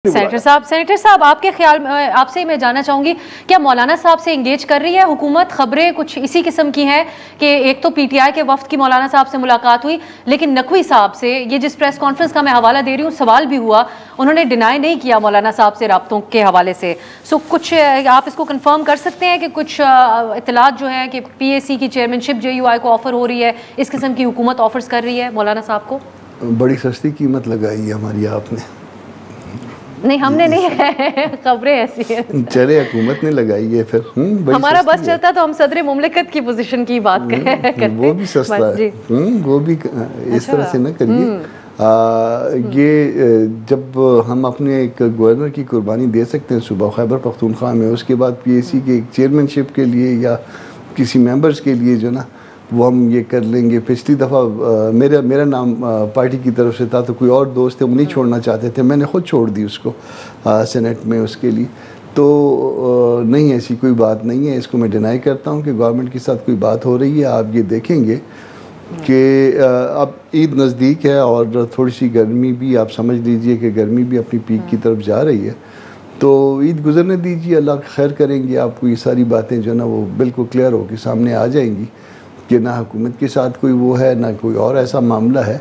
Senator साहब आपके ख्याल में आपसे मैं जानना चाहूंगी, क्या मौलाना साहब से इंगेज कर रही है हुकूमत? खबरें कुछ इसी किस्म की हैं कि एक तो पीटीआई के वफ्द की मौलाना साहब से मुलाकात हुई, लेकिन नकवी साहब से ये जिस प्रेस कॉन्फ्रेंस का मैं हवाला दे रही हूँ, सवाल भी हुआ, उन्होंने डिनाई नहीं किया मौलाना साहब से राब्तों के हवाले से। सो कुछ आप इसको कंफर्म कर सकते हैं कि कुछ इतलात जो है कि पीएसी की चेयरमैनशिप जेयूआई को ऑफर हो रही है, इस किस्म की हुकूमत ऑफर्स कर रही है मौलाना साहब को? बड़ी सस्ती कीमत लगाई है हमारी आपने। नहीं, हमने नहीं है, खबरें ऐसी हैं। चले, हुकूमत ने लगाई है फिर। हमारा बस चलता तो हम सदर मुमलिकत की पोजीशन की बात करते। वो भी सस्ता है, वो भी इस तरह से ना करिए। ये जब हम अपने एक गवर्नर की कुर्बानी दे सकते हैं सुबह खैबर पख्तूनख्वा में, उसके बाद पीएसी के एक चेयरमैनशिप के लिए या किसी मेंबर्स के लिए जो ना वो हम ये कर लेंगे। पिछली दफ़ा मेरा नाम पार्टी की तरफ से था, तो कोई और दोस्त थे, वो नहीं छोड़ना चाहते थे, मैंने ख़ुद छोड़ दी उसको सेनेट में उसके लिए। तो नहीं, ऐसी कोई बात नहीं है, इसको मैं डिनाई करता हूँ कि गवर्नमेंट के साथ कोई बात हो रही है। आप ये देखेंगे कि अब ईद नज़दीक है और थोड़ी सी गर्मी भी, आप समझ लीजिए कि गर्मी भी अपनी पीक की तरफ जा रही है। तो ईद गुजरने दीजिए, अल्लाह खैर करेंगे। आपको ये सारी बातें जो ना वो बिल्कुल क्लियर होकर सामने आ जाएंगी कि ना हुकूमत के साथ कोई वो है, ना कोई और ऐसा मामला है।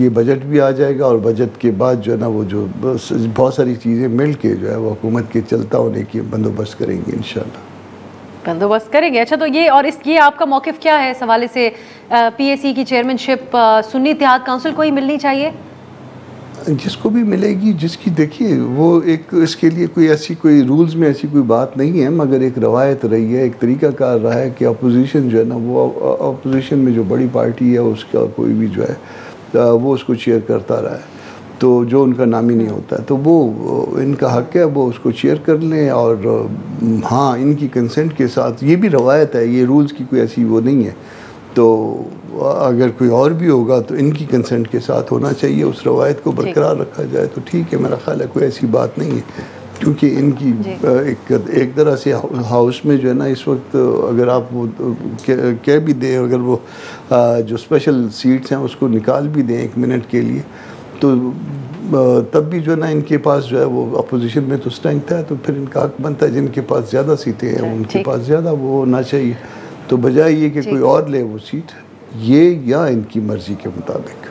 ये बजट भी आ जाएगा और बजट के बाद जो है ना वो जो बहुत सारी चीज़ें मिल के जो है वो हुकूमत के चलता होने की बंदोबस्त करेंगे, इंशाल्लाह बंदोबस्त करेंगे। अच्छा, तो ये और ये आपका मौक़िफ़ क्या है इस हवाले से? पीएसी की चेयरमैनशिप सुन्नी इत्तेहाद काउंसिल को ही मिलनी चाहिए? जिसको भी मिलेगी, जिसकी देखिए वो एक, इसके लिए कोई ऐसी कोई रूल्स में ऐसी कोई बात नहीं है, मगर एक रवायत रही है, एक तरीका कार रहा है कि अपोजिशन जो है ना वो अपोजिशन में जो बड़ी पार्टी है उसका कोई भी जो है वो उसको चेयर करता रहा है, तो जो उनका नामी नहीं होता है तो वो इनका हक है, वो उसको चेयर कर लें। और हाँ, इनकी कंसेंट के साथ, ये भी रवायत है, ये रूल्स की कोई ऐसी वो नहीं है। तो अगर कोई और भी होगा तो इनकी कंसेंट के साथ होना चाहिए, उस रवायत को बरकरार रखा जाए तो ठीक है। मेरा ख्याल है कोई ऐसी बात नहीं है, क्योंकि इनकी एक तरह से हाउस में जो है ना इस वक्त अगर आप वो कह भी दें, अगर वो जो स्पेशल सीट्स हैं उसको निकाल भी दें 1 मिनट के लिए, तो तब भी जो है ना इनके पास जो है वो अपोजिशन में तो स्ट्रेंथ है, तो फिर इनका हक बनता है, जिनके पास ज़्यादा सीटें हैं उनके पास ज़्यादा वो होना चाहिए। तो बजाय ये कि कोई और ले वो सीट, ये या इनकी मर्ज़ी के मुताबिक।